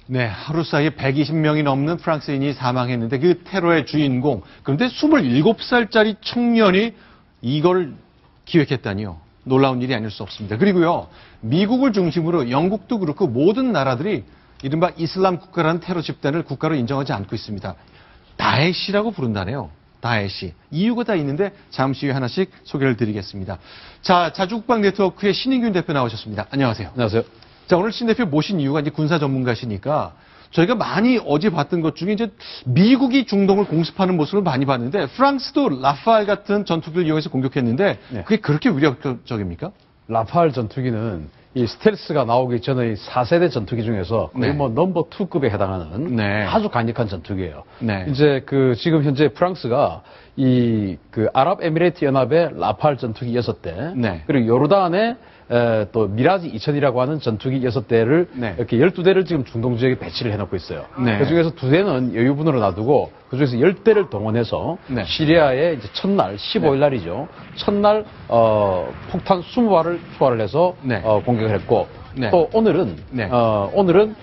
네, 하루 사이에 120명이 넘는 프랑스인이 사망했는데 그 테러의 주인공, 그런데 27살짜리 청년이 이걸 기획했다니요. 놀라운 일이 아닐 수 없습니다. 그리고요, 미국을 중심으로 영국도 그렇고 모든 나라들이 이른바 이슬람 국가라는 테러 집단을 국가로 인정하지 않고 있습니다. 다에시라고 부른다네요. 다에시. 이유가 다 있는데 잠시 후에 하나씩 소개를 드리겠습니다. 자, 자주국방 네트워크의 신인균 대표 나오셨습니다. 안녕하세요. 안녕하세요. 자, 오늘 신 대표 모신 이유가 이제 군사 전문가시니까 저희가 많이 어제 봤던 것 중에 이제 미국이 중동을 공습하는 모습을 많이 봤는데 프랑스도 라파엘 같은 전투기를 이용해서 공격했는데 네. 그게 그렇게 위력적입니까? 라파엘 전투기는 이 스텔스가 나오기 전의 4세대 전투기 중에서 거의 네. 뭐 넘버 2급에 해당하는 네. 아주 강력한 전투기예요. 네. 이제 지금 현재 프랑스가 아랍에미레이트 연합의 라파엘 전투기 6대, 네. 그리고 요르단의 또 미라지 2000이라고 하는 전투기 6대를 네. 이렇게 12대를 지금 중동 지역에 배치를 해놓고 있어요. 네. 그 중에서 2대는 여유분으로 놔두고 그 중에서 10대를 동원해서 네. 시리아에 이제 첫날 15일 날이죠. 첫날 폭탄 20발을 투하를 해서 네. 공격을 했고 네. 또 오늘은 네. 오늘은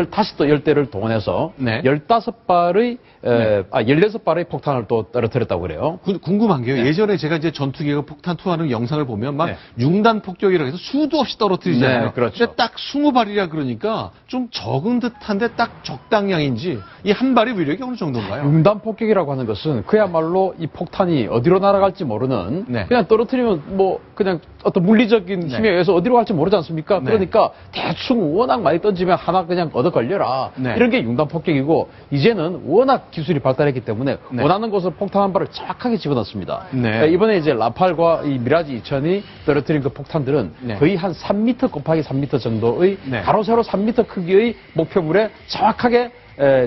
다시 또 10대를 동원해서 네. 15발의 16발의 폭탄을 또 떨어뜨렸다고 그래요. 궁금한 게요. 네. 예전에 제가 이제 전투기가 폭탄 투하하는 영상을 보면 막 네. 융단 폭격이라고 해서 수도 없이 떨어뜨리잖아요. 네, 그렇죠. 근데 딱 20발이라 그러니까 좀 적은 듯한데 딱 적당량인지 이 한 발의 위력이 어느 정도인가요? 융단 폭격이라고 하는 것은 그야말로 이 폭탄이 어디로 날아갈지 모르는 네. 그냥 떨어뜨리면 뭐 그냥 어떤 물리적인 힘에 의해서 어디로 갈지 모르지 않습니까? 네. 그러니까 대충 워낙 많이 던지면 하나 그냥 얻어 걸려라. 네. 이런 게 융단 폭격이고 이제는 워낙 기술이 발달했기 때문에 네. 원하는 곳으로 폭탄 한 발을 정확하게 집어넣습니다. 네. 이번에 이제 라팔과 이 미라지 2000이 떨어뜨린 그 폭탄들은 네. 거의 한 3m 곱하기 3m 정도의 네. 가로 세로 3m 크기의 목표물에 정확하게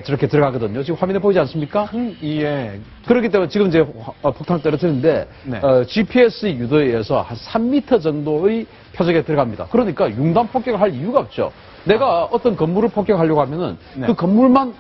저렇게 들어가거든요. 지금 화면에 보이지 않습니까? 예. 그렇기 때문에 지금 이제 폭탄을 떨어뜨리는데 네. GPS 유도에 의해서 한 3m 정도의 표적에 들어갑니다. 그러니까 융단 폭격을 할 이유가 없죠. 내가 어떤 건물을 폭격하려고 하면은 네. 그 건물만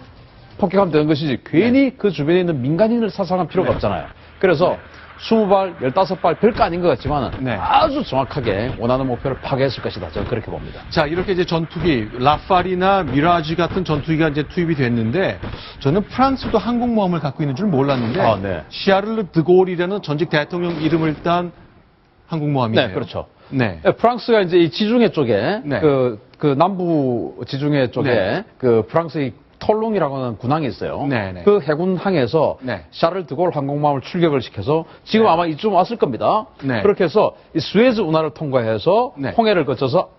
폭격하면 되는 것이지 괜히 그 주변에 있는 민간인을 사살할 필요가 네. 없잖아요. 그래서 20발, 15발 별거 아닌 것 같지만 네. 아주 정확하게 원하는 목표를 파괴했을 것이다. 저는 그렇게 봅니다. 자, 이렇게 이제 전투기, 라팔이나 미라지 같은 전투기가 이제 투입이 됐는데, 저는 프랑스도 항공모함을 갖고 있는 줄 몰랐는데, 아, 네. 샤를르 드골이라는 전직 대통령 이름을 딴 항공모함이에요. 네, 그렇죠. 네. 프랑스가 이제 이 지중해 쪽에, 네. 그 남부 지중해 쪽에, 네. 그 프랑스의 톨롱이라고 하는 군항이 있어요. 네, 네. 그 해군항에서 네. 샤를 드골 항공모함을 출격을 시켜서 지금 네. 아마 이쯤 왔을 겁니다. 네. 그렇게 해서 이 스웨즈 운하를 통과해서 네. 홍해를 거쳐서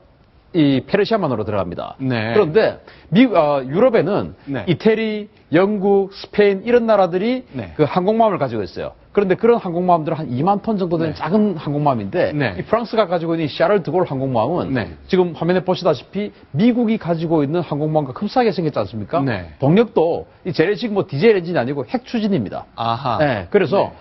이 페르시아만으로 들어갑니다. 네. 그런데 유럽에는 네. 이태리, 영국, 스페인 이런 나라들이 네. 그 항공모함을 가지고 있어요. 그런데 그런 항공모함들은 한 2만 톤 정도 되는 네. 작은 항공모함인데 네. 이 프랑스가 가지고 있는 이 샤를 드골 항공모함은 네. 지금 화면에 보시다시피 미국이 가지고 있는 항공모함과 흡사하게 생겼지 않습니까? 네. 동력도 이 재래식 뭐 디젤 엔진이 아니고 핵 추진입니다. 아하. 네, 그래서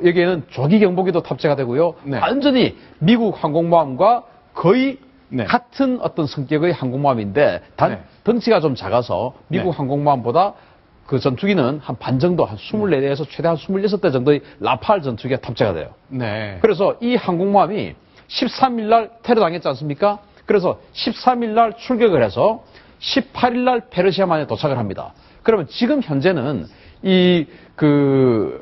여기에는 조기 경보기도 탑재가 되고요. 네. 완전히 미국 항공모함과 거의 네. 같은 어떤 성격의 항공모함인데 단 네. 덩치가 좀 작아서 미국 네. 항공모함보다 그 전투기는 한 반 정도, 한 24대에서 최대한 26대 정도의 라팔 전투기가 탑재가 돼요. 네. 그래서 이 항공모함이 13일 날 테러 당했지 않습니까? 그래서 13일 날 출격을 해서 18일 날 페르시아만에 도착을 합니다. 그러면 지금 현재는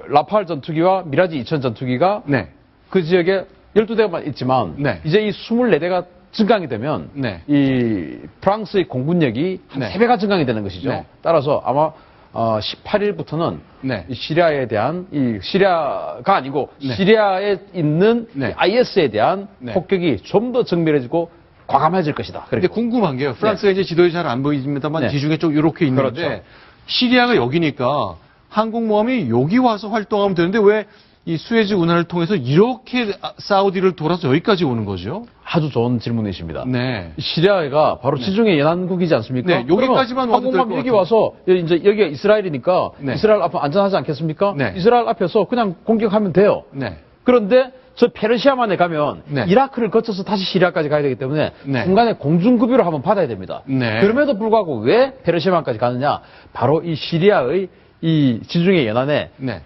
라팔 전투기와 미라지 2000 전투기가 네. 그 지역에 12대만 있지만 네. 이제 이 24대가 증강이 되면 네. 이 프랑스의 공군력이 한 네. 3배가 증강이 되는 것이죠. 네. 따라서 아마 18일부터는 네. 이 시리아에 대한 시리아가 아니고 네. 시리아에 있는 네. IS에 대한 네. 폭격이 좀 더 정밀해지고 과감해질 것이다. 근데 궁금한 게요. 프랑스가 이제 지도에 잘 안 보입니다만 네. 지중해 쪽 이렇게 있는데 그렇죠. 시리아가 여기니까 항공모함이 여기 와서 활동하면 되는데 왜 이 수에즈 운하를 통해서 이렇게 사우디를 돌아서 여기까지 오는 거죠? 아주 좋은 질문이십니다. 네. 시리아가 바로 지중해 연안국이지 않습니까? 네, 여기까지만 와도 항공모함 될것 여기 같아요. 와서 이제 여기가 이스라엘이니까 네. 이스라엘 앞에 안전하지 않겠습니까? 네. 이스라엘 앞에서 그냥 공격하면 돼요. 네. 그런데 저 페르시아만에 가면 네. 이라크를 거쳐서 다시 시리아까지 가야 되기 때문에 네. 중간에 공중급유를 한번 받아야 됩니다. 네. 그럼에도 불구하고 왜 페르시아만까지 가느냐? 바로 이 시리아의 이 지중해 연안에 네.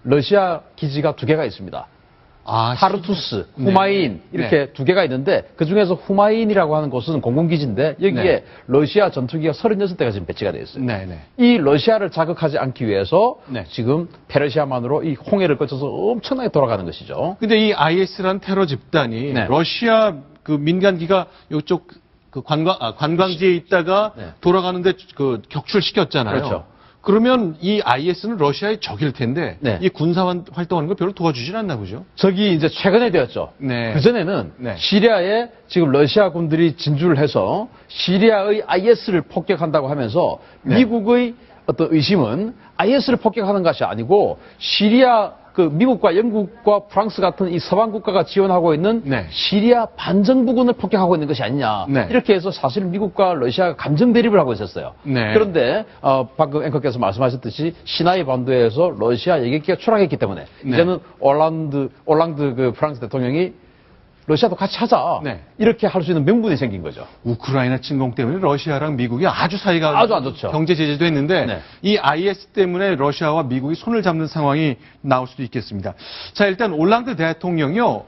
러시아 기지가 2개가 있습니다. 타르투스, 네. 후마인 이렇게 두 개가 있는데 그중에서 후마인이라고 하는 곳은 공군기지인데 여기에 네. 러시아 전투기가 36대가 지금 배치가 되어 있어요. 네, 네. 이 러시아를 자극하지 않기 위해서 네. 지금 페르시아만으로 이 홍해를 거쳐서 엄청나게 돌아가는 것이죠. 근데 이 IS라는 테러 집단이 네. 러시아 그 민간기가 이쪽 그 관광지에 있다가 네. 돌아가는데 그 격출시켰잖아요. 그렇죠. 그러면 이 IS는 러시아의 적일 텐데 네. 이 군사 활동하는 걸 별로 도와주질 않나 보죠. 적이 이제 최근에 되었죠. 네. 그전에는 네. 시리아에 지금 러시아 군들이 진주를 해서 시리아의 IS를 폭격한다고 하면서 네. 미국의 어떤 의심은 IS를 폭격하는 것이 아니고 시리아 그 미국과 영국과 프랑스 같은 이 서방 국가가 지원하고 있는 네. 시리아 반정부군을 폭격하고 있는 것이 아니냐. 네. 이렇게 해서 사실 미국과 러시아가 감정 대립을 하고 있었어요. 네. 그런데 방금 앵커께서 말씀하셨듯이 시나이 반도에서 러시아 예객기가 추락했기 때문에 네. 이제는 올랑드 그 프랑스 대통령이 러시아도 같이 하자. 네. 이렇게 할 수 있는 명분이 생긴 거죠. 우크라이나 침공 때문에 러시아랑 미국이 아주 사이가 아주 안 좋죠. 경제 제재도 했는데 네. 이 IS 때문에 러시아와 미국이 손을 잡는 상황이 나올 수도 있겠습니다. 자, 일단 올랑드 대통령이요.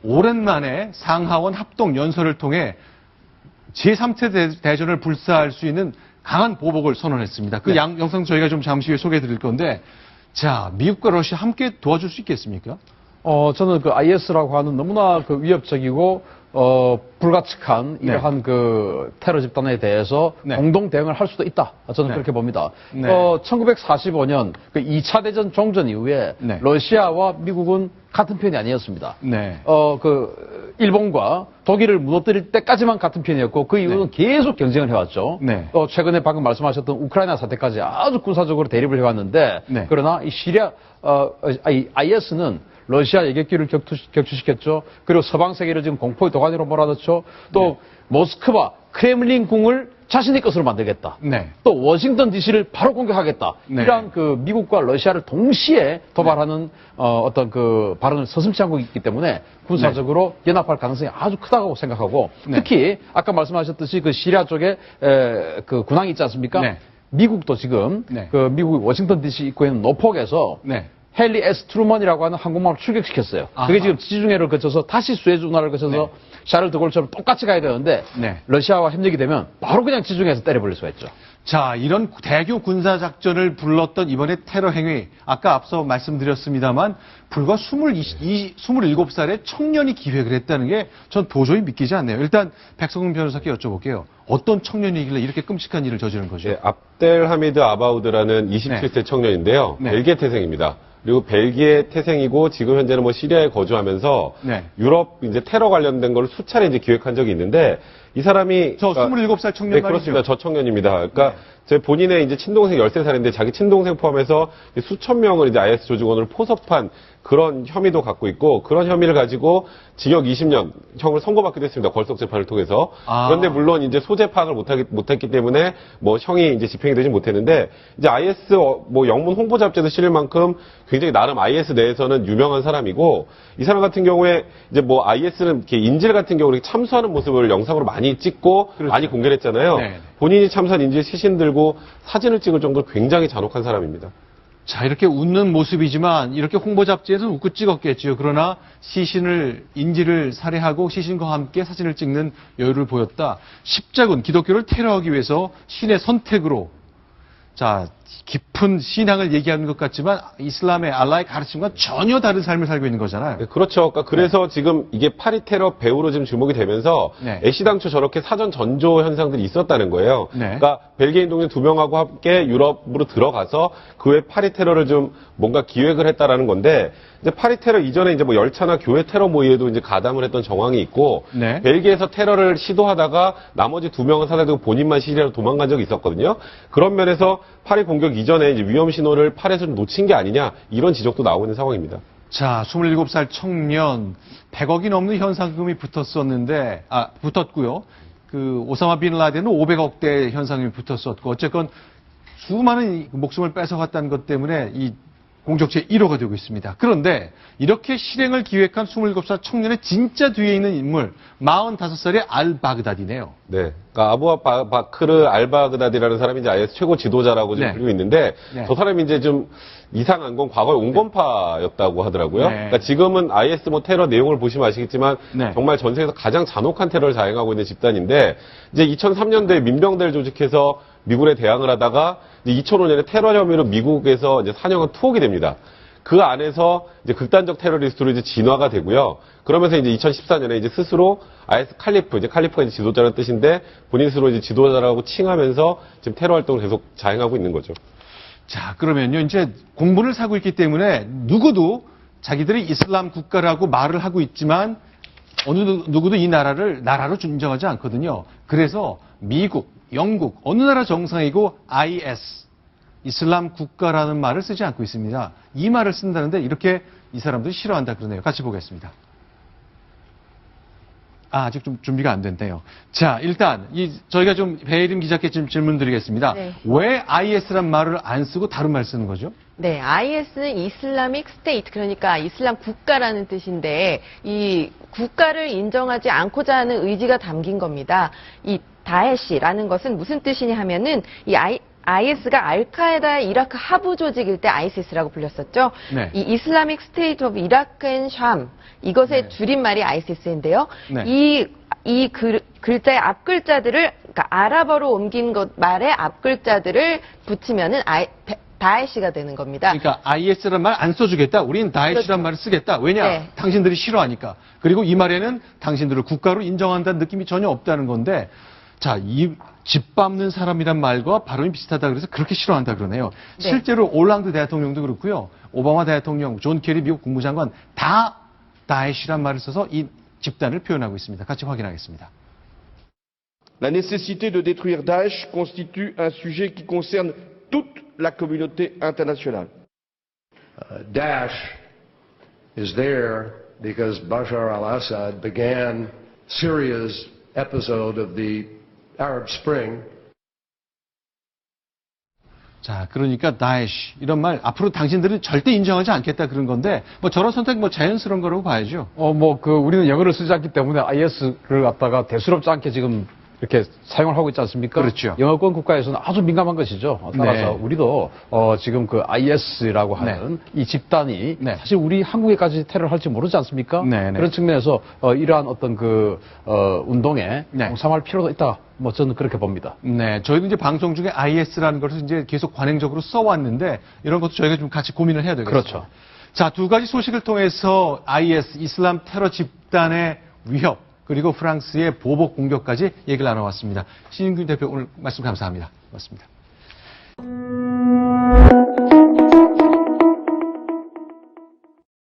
오랜만에 상하원 합동 연설을 통해 제3차 대전을 불사할 수 있는 강한 보복을 선언했습니다. 그 네. 영상 저희가 좀 잠시 후에 소개해 드릴 건데 자, 미국과 러시아 함께 도와줄 수 있겠습니까? 저는 그 IS라고 하는 너무나 그 위협적이고, 불가측한 네. 이러한 그 테러 집단에 대해서 네. 공동 대응을 할 수도 있다. 저는 네. 그렇게 봅니다. 네. 1945년 그 2차 대전 종전 이후에 네. 러시아와 미국은 같은 편이 아니었습니다. 네. 일본과 독일을 무너뜨릴 때까지만 같은 편이었고 그 이후는 계속 경쟁을 해왔죠. 네. 최근에 방금 말씀하셨던 우크라이나 사태까지 아주 군사적으로 대립을 해왔는데 네. 그러나 이 시리아 IS는 러시아 예객기를 격추시켰죠. 그리고 서방 세계를 지금 공포의 도가니로 몰아넣죠. 또 네. 모스크바 크렘린궁을 자신의 것으로 만들겠다. 네. 또 워싱턴 DC를 바로 공격하겠다. 네. 이러한 그 미국과 러시아를 동시에 도발하는 어떤 그 발언을 서슴지 않고 있기 때문에 군사적으로 연합할 가능성이 아주 크다고 생각하고 네. 특히 아까 말씀하셨듯이 그 시리아 쪽에 그 군항이 있지 않습니까? 네. 미국도 지금 네. 그 미국 워싱턴 DC 입구에 있는 노폭에서 네. 헨리 S. 트루먼이라고 하는 항공모함을 출격시켰어요. 아하. 그게 지금 지중해를 거쳐서 다시 수에즈 운하를 거쳐서 네. 샤를 드골처럼 똑같이 가야 되는데 네. 러시아와 협력이 되면 바로 그냥 지중해에서 때려버릴 수가 있죠. 자, 이런 대규모 군사작전을 불렀던 이번에 테러 행위, 아까 앞서 말씀드렸습니다만, 불과 27살의 청년이 기획을 했다는 게 전 도저히 믿기지 않네요. 일단, 백성근 변호사께 여쭤볼게요. 어떤 청년이길래 이렇게 끔찍한 일을 저지른 거죠? 예, 압델 하미드 아바우드라는 27세 청년인데요. 네. 벨기에 태생입니다. 그리고 벨기에 태생이고 지금 현재는 뭐 시리아에 거주하면서 네. 유럽 이제 테러 관련된 걸 수차례 이제 기획한 적이 있는데 이 사람이 저 27살 청년 네, 말이죠? 그렇습니다. 저 청년입니다. 그러니까 네. 제 본인의 이제 친동생 13살인데 자기 친동생 포함해서 수천 명을 이제 IS 조직원을 포섭한 그런 혐의도 갖고 있고 그런 혐의를 가지고 징역 20년 형을 선고받기도 했습니다. 걸석 재판을 통해서. 아. 그런데 물론 이제 소재 파악을 못했기 때문에 뭐 형이 이제 집행이 되지 못했는데 이제 IS 뭐 영문 홍보 잡지에도 실릴 만큼 굉장히 나름 IS 내에서는 유명한 사람이고 이 사람 같은 경우에 이제 뭐 IS는 이렇게 인질 같은 경우는 참수하는 모습을 영상으로 많이 찍고 그렇죠. 많이 공개를 했잖아요. 네. 본인이 참수한 인질 시신 들고 사진을 찍을 정도로 굉장히 잔혹한 사람입니다. 자, 이렇게 웃는 모습이지만 이렇게 홍보 잡지에서는 웃고 찍었겠지요. 그러나 인질을 살해하고 시신과 함께 사진을 찍는 여유를 보였다. 십자군, 기독교를 테러하기 위해서 신의 선택으로 자, 깊은 신앙을 얘기하는 것 같지만 이슬람의 알라의 가르침과 전혀 다른 삶을 살고 있는 거잖아요. 네, 그렇죠. 그러니까 그래서 지금 이게 파리 테러 배후로 지금 주목이 되면서 네. 애시당초 저렇게 사전 전조 현상들이 있었다는 거예요. 네. 그러니까 벨기에 인동인 2명하고 함께 유럽으로 들어가서 그 외 파리 테러를 좀 뭔가 기획을 했다라는 건데 이제 파리 테러 이전에 이제 뭐 열차나 교회 테러 모의에도 이제 가담을 했던 정황이 있고 네. 벨기에에서 테러를 시도하다가 나머지 2명은 사살되고 본인만 시리아로 도망간 적이 있었거든요. 그런 면에서 파리 공격 이전에 이제 위험 신호를 팔에서 좀 놓친 게 아니냐 이런 지적도 나오고 있는 상황입니다. 자, 27살 청년 100억이 넘는 현상금이 붙었고요. 그 오사마 빈 라덴은 500억대 현상금이 붙었었고 어쨌건 수많은 목숨을 뺏어갔다는 것 때문에 이 공적체 1호가 되고 있습니다. 그런데 이렇게 실행을 기획한 27살 청년의 진짜 뒤에 있는 인물 45살의 알바그다디네요. 네. 그러니까 아부 바크르 알바그다디라는 사람이 이제 IS 최고 지도자라고 지금 네. 불리고 있는데 네. 저 사람이 이제 좀 이상한 건 과거에 온건파였다고 하더라고요. 네. 그러니까 지금은 IS 뭐 테러 내용을 보시면 아시겠지만 네. 정말 전 세계에서 가장 잔혹한 테러를 자행하고 있는 집단인데 이제 2003년도에 민병대를 조직해서 미군에 대항을 하다가 이제 2005년에 테러 혐의로 미국에서 이제 4년간 투옥이 됩니다. 그 안에서 이제 극단적 테러리스트로 이제 진화가 되고요. 그러면서 이제 2014년에 이제 스스로 IS 칼리프, 이제 칼리프가 이제 지도자라는 뜻인데 본인 스스로 이제 지도자라고 칭하면서 지금 테러 활동을 계속 자행하고 있는 거죠. 자, 그러면요, 이제 공분을 사고 있기 때문에 누구도 자기들이 이슬람 국가라고 말을 하고 있지만 누구도 이 나라를 나라로 인정하지 않거든요. 그래서 미국, 영국, 어느 나라 정상이고 IS, 이슬람 국가라는 말을 쓰지 않고 있습니다. 이 말을 쓴다는데 이렇게 이 사람들이 싫어한다 그러네요. 같이 보겠습니다. 아직 좀 준비가 안 됐네요. 자, 일단 저희가 좀 배혜림 기자께 좀 질문 드리겠습니다. 네. 왜 IS란 말을 안 쓰고 다른 말 쓰는 거죠? 네, IS는 이슬라믹 스테이트, 그러니까 이슬람 국가라는 뜻인데 이 국가를 인정하지 않고자 하는 의지가 담긴 겁니다. 이 다에시라는 것은 무슨 뜻이냐 하면은 이 IS가 알카에다 이라크 하부 조직일 때 ISIS라고 불렸었죠. 네. 이 이슬라믹 스테이트 오브 이라크 앤 샴, 이것의 줄임말이 ISIS인데요. 네. 이 글자의 앞글자들을, 그러니까 아랍어로 옮긴 말의 앞글자들을 붙이면은 다에시가 되는 겁니다. 그러니까 IS란 말 안 써주겠다. 우린 다에시란 그렇죠. 말을 쓰겠다. 왜냐? 네. 당신들이 싫어하니까. 그리고 이 말에는 당신들을 국가로 인정한다는 느낌이 전혀 없다는 건데, 자, 이 집 밟는 사람이란 말과 발음이 비슷하다 그래서 그렇게 싫어한다 그러네요. 네. 실제로 올랑드 대통령도 그렇고요. 오바마 대통령, 존 케리 미국 국무장관 다 다에시란 말을 써서 이 집단을 표현하고 있습니다. 같이 확인하겠습니다. La nécessité de détruire Daesh constitue un sujet qui concerne toute la communauté internationale. Daesh is there because Bashar al-Assad began Syria's episode of the Arab Spring. 자, 그러니까 다에시 이런 말 앞으로 당신들은 절대 인정하지 않겠다 그런 건데 뭐 저런 선택 뭐 자연스러운 거라고 봐야죠. 우리는 영어를 쓰지 않기 때문에 IS를 갖다가 대수롭지 않게 지금 이렇게 사용을 하고 있지 않습니까? 그렇죠. 영어권 국가에서는 아주 민감한 것이죠. 따라서 네. 우리도 지금 그 IS라고 하는 이 집단이 네. 사실 우리 한국에까지 테러를 할지 모르지 않습니까? 네, 네. 그런 측면에서 이러한 어떤 운동에 네. 동참할 필요도 있다. 뭐 저는 그렇게 봅니다. 네, 저희도 이제 방송 중에 IS라는 것을 이제 계속 관행적으로 써왔는데 이런 것도 저희가 좀 같이 고민을 해야 되겠습니다. 그렇죠. 자, 두 가지 소식을 통해서 IS, 이슬람 테러 집단의 위협, 그리고 프랑스의 보복 공격까지 얘기를 나눠왔습니다. 신인균 대표 오늘 말씀 감사합니다. 고맙습니다.